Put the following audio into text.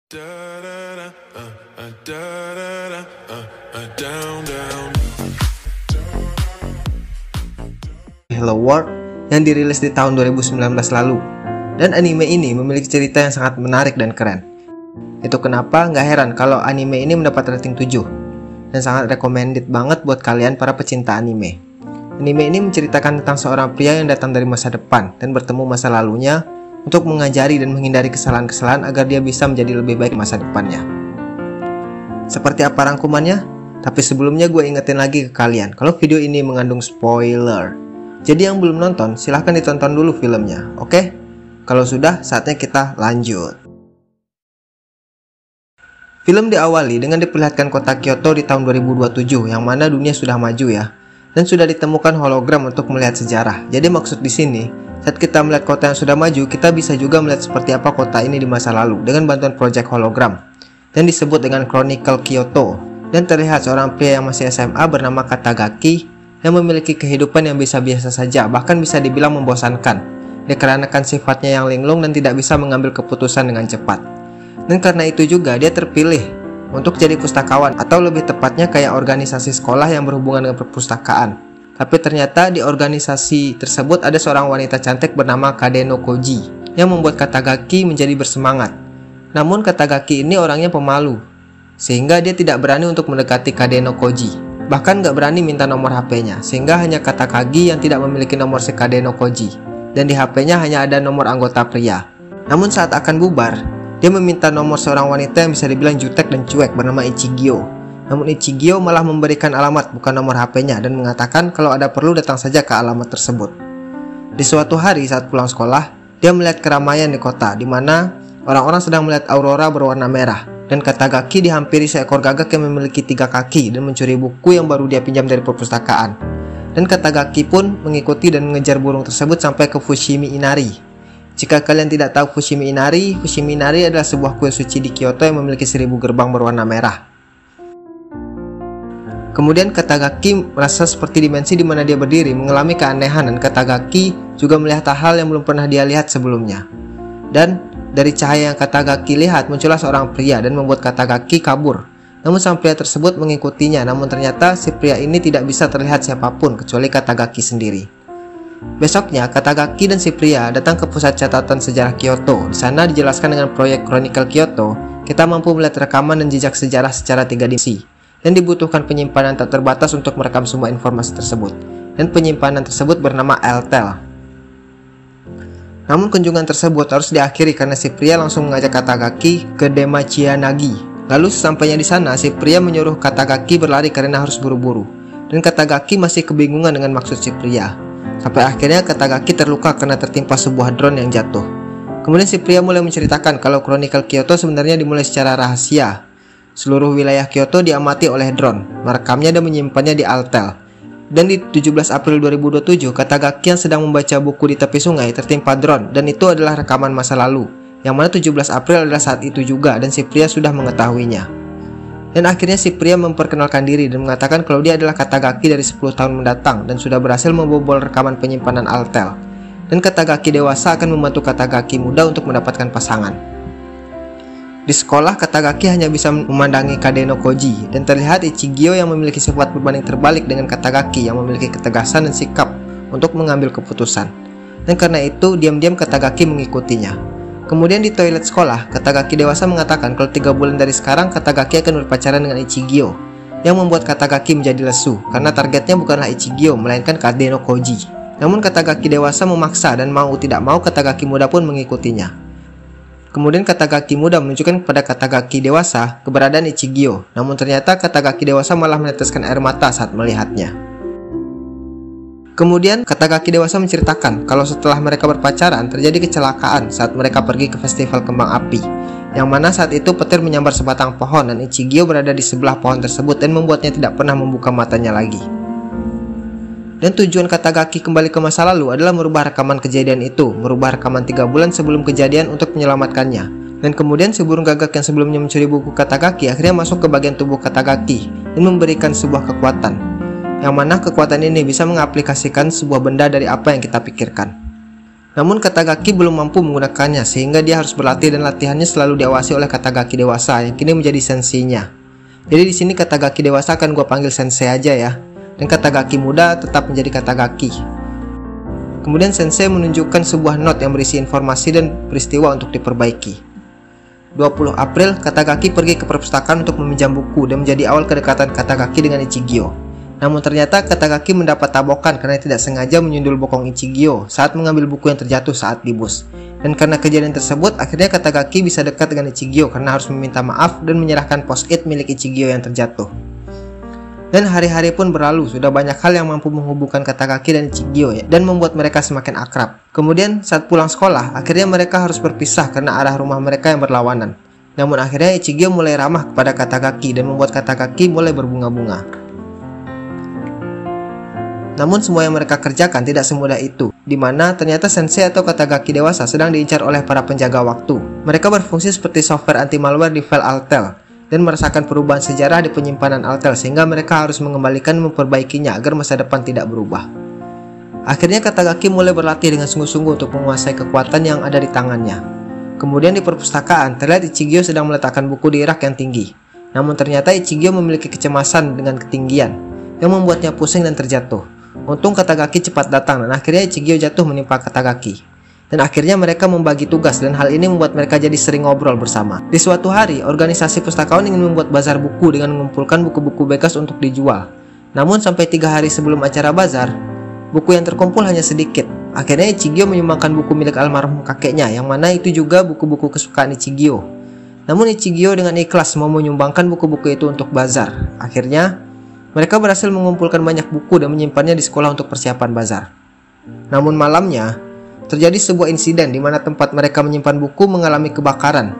Hello World yang dirilis di tahun 2019 lalu, dan anime ini memiliki cerita yang sangat menarik dan keren. Itu kenapa nggak heran kalau anime ini mendapat rating 7 dan sangat recommended banget buat kalian para pecinta anime. Anime ini menceritakan tentang seorang pria yang datang dari masa depan dan bertemu masa lalunya untuk mengajari dan menghindari kesalahan-kesalahan agar dia bisa menjadi lebih baik masa depannya. Seperti apa rangkumannya? Tapi sebelumnya gue ingetin lagi ke kalian kalau video ini mengandung spoiler. Jadi yang belum nonton silahkan ditonton dulu filmnya, oke? Kalau sudah, saatnya kita lanjut. Film diawali dengan diperlihatkan kota Kyoto di tahun 2027 yang mana dunia sudah maju ya, dan sudah ditemukan hologram untuk melihat sejarah. Jadi maksud di sini, saat kita melihat kota yang sudah maju, kita bisa juga melihat seperti apa kota ini di masa lalu dengan bantuan proyek hologram dan disebut dengan Chronicle Kyoto. Dan terlihat seorang pria yang masih SMA bernama Katagaki yang memiliki kehidupan yang biasa saja, bahkan bisa dibilang membosankan dikarenakan sifatnya yang linglung dan tidak bisa mengambil keputusan dengan cepat. Dan karena itu juga dia terpilih untuk jadi pustakawan, atau lebih tepatnya kayak organisasi sekolah yang berhubungan dengan perpustakaan. Tapi ternyata di organisasi tersebut ada seorang wanita cantik bernama Kadeno Koji yang membuat Katagaki menjadi bersemangat. Namun Katagaki ini orangnya pemalu, sehingga dia tidak berani untuk mendekati Kadeno Koji. Bahkan gak berani minta nomor HP-nya, sehingga hanya Katagaki yang tidak memiliki nomor si Kadeno Koji. Dan di HP-nya hanya ada nomor anggota pria. Namun saat akan bubar, dia meminta nomor seorang wanita yang bisa dibilang jutek dan cuek bernama Ichigyo. Namun Ichigyo malah memberikan alamat bukan nomor HP-nya dan mengatakan kalau ada perlu datang saja ke alamat tersebut. Di suatu hari saat pulang sekolah, dia melihat keramaian di kota di mana orang-orang sedang melihat aurora berwarna merah, dan Katagaki dihampiri seekor gagak yang memiliki 3 kaki dan mencuri buku yang baru dia pinjam dari perpustakaan. Dan Katagaki pun mengikuti dan mengejar burung tersebut sampai ke Fushimi Inari. Jika kalian tidak tahu Fushimi Inari adalah sebuah kuil suci di Kyoto yang memiliki 1000 gerbang berwarna merah. Kemudian Katagaki merasa seperti dimensi di mana dia berdiri mengalami keanehan, dan Katagaki juga melihat hal yang belum pernah dia lihat sebelumnya. Dan dari cahaya yang Katagaki lihat muncullah seorang pria dan membuat Katagaki kabur. Namun sang pria tersebut mengikutinya, namun ternyata si pria ini tidak bisa terlihat siapapun kecuali Katagaki sendiri. Besoknya Katagaki dan si pria datang ke pusat catatan sejarah Kyoto. Di sana dijelaskan dengan proyek Chronicle Kyoto, kita mampu melihat rekaman dan jejak sejarah secara 3 dimensi. Dan dibutuhkan penyimpanan tak terbatas untuk merekam semua informasi tersebut. Dan penyimpanan tersebut bernama Eltel. Namun kunjungan tersebut harus diakhiri karena si pria langsung mengajak Katagaki ke Demachianagi. Lalu sesampainya di sana, si pria menyuruh Katagaki berlari karena harus buru-buru. Dan Katagaki masih kebingungan dengan maksud si pria. Sampai akhirnya Katagaki terluka karena tertimpa sebuah drone yang jatuh. Kemudian si pria mulai menceritakan kalau Chronicle Kyoto sebenarnya dimulai secara rahasia. Seluruh wilayah Kyoto diamati oleh drone, merekamnya dan menyimpannya di Altel. Dan di 17 April 2027, Katagaki yang sedang membaca buku di tepi sungai tertimpa drone, dan itu adalah rekaman masa lalu, yang mana 17 April adalah saat itu juga, dan si pria sudah mengetahuinya. Dan akhirnya si pria memperkenalkan diri dan mengatakan kalau dia adalah Katagaki dari 10 tahun mendatang dan sudah berhasil membobol rekaman penyimpanan Altel. Dan Katagaki dewasa akan membantu Katagaki muda untuk mendapatkan pasangan. Di sekolah, Katagaki hanya bisa memandangi Kadeno Koji, dan terlihat Ichigyo yang memiliki sifat berbanding terbalik dengan Katagaki yang memiliki ketegasan dan sikap untuk mengambil keputusan. Dan karena itu, diam-diam Katagaki mengikutinya. Kemudian di toilet sekolah, Katagaki dewasa mengatakan kalau 3 bulan dari sekarang Katagaki akan berpacaran dengan Ichigyo, yang membuat Katagaki menjadi lesu, karena targetnya bukanlah Ichigyo, melainkan Kadeno Koji. Namun Katagaki dewasa memaksa, dan mau tidak mau Katagaki muda pun mengikutinya. Kemudian Katagaki muda menunjukkan kepada Katagaki dewasa keberadaan Ichigyo. Namun ternyata Katagaki dewasa malah meneteskan air mata saat melihatnya. Kemudian Katagaki dewasa menceritakan kalau setelah mereka berpacaran terjadi kecelakaan saat mereka pergi ke festival kembang api, yang mana saat itu petir menyambar sebatang pohon dan Ichigyo berada di sebelah pohon tersebut dan membuatnya tidak pernah membuka matanya lagi. Dan tujuan Katagaki kembali ke masa lalu adalah merubah rekaman kejadian itu, merubah rekaman 3 bulan sebelum kejadian untuk menyelamatkannya. Dan kemudian si burung gagak yang sebelumnya mencuri buku Katagaki akhirnya masuk ke bagian tubuh Katagaki dan memberikan sebuah kekuatan, yang mana kekuatan ini bisa mengaplikasikan sebuah benda dari apa yang kita pikirkan. Namun Katagaki belum mampu menggunakannya sehingga dia harus berlatih dan latihannya selalu diawasi oleh Katagaki dewasa yang kini menjadi senseinya. Jadi di sini Katagaki dewasa akan gua panggil sensei aja ya. Dan Katagaki muda tetap menjadi Katagaki. Kemudian sensei menunjukkan sebuah note yang berisi informasi dan peristiwa untuk diperbaiki. 20 April, Katagaki pergi ke perpustakaan untuk meminjam buku dan menjadi awal kedekatan Katagaki dengan Ichigyo. Namun ternyata Katagaki mendapat tabokan karena tidak sengaja menyundul bokong Ichigyo saat mengambil buku yang terjatuh saat di bus. Dan karena kejadian tersebut, akhirnya Katagaki bisa dekat dengan Ichigyo karena harus meminta maaf dan menyerahkan post-it milik Ichigyo yang terjatuh. Dan hari-hari pun berlalu, sudah banyak hal yang mampu menghubungkan Katagaki dan Ichigyo ya, dan membuat mereka semakin akrab. Kemudian saat pulang sekolah, akhirnya mereka harus berpisah karena arah rumah mereka yang berlawanan. Namun akhirnya Ichigyo mulai ramah kepada Katagaki dan membuat Katagaki mulai berbunga-bunga. Namun semua yang mereka kerjakan tidak semudah itu, di mana ternyata sensei atau Katagaki dewasa sedang diincar oleh para penjaga waktu. Mereka berfungsi seperti software anti-malware di file Altel dan merasakan perubahan sejarah di penyimpanan Altel sehingga mereka harus mengembalikan dan memperbaikinya agar masa depan tidak berubah. Akhirnya Katagaki mulai berlatih dengan sungguh-sungguh untuk menguasai kekuatan yang ada di tangannya. Kemudian di perpustakaan terlihat Ichigyo sedang meletakkan buku di rak yang tinggi. Namun ternyata Ichigyo memiliki kecemasan dengan ketinggian yang membuatnya pusing dan terjatuh. Untung Katagaki cepat datang dan akhirnya Ichigyo jatuh menimpa Katagaki. Dan akhirnya mereka membagi tugas dan hal ini membuat mereka jadi sering ngobrol bersama. Di suatu hari, organisasi pustakawan ingin membuat bazar buku dengan mengumpulkan buku-buku bekas untuk dijual. Namun sampai 3 hari sebelum acara bazar, buku yang terkumpul hanya sedikit. Akhirnya Ichigyo menyumbangkan buku milik almarhum kakeknya, yang mana itu juga buku-buku kesukaan Ichigyo. Namun Ichigyo dengan ikhlas mau menyumbangkan buku-buku itu untuk bazar. Akhirnya, mereka berhasil mengumpulkan banyak buku dan menyimpannya di sekolah untuk persiapan bazar. Namun malamnya, terjadi sebuah insiden di mana tempat mereka menyimpan buku mengalami kebakaran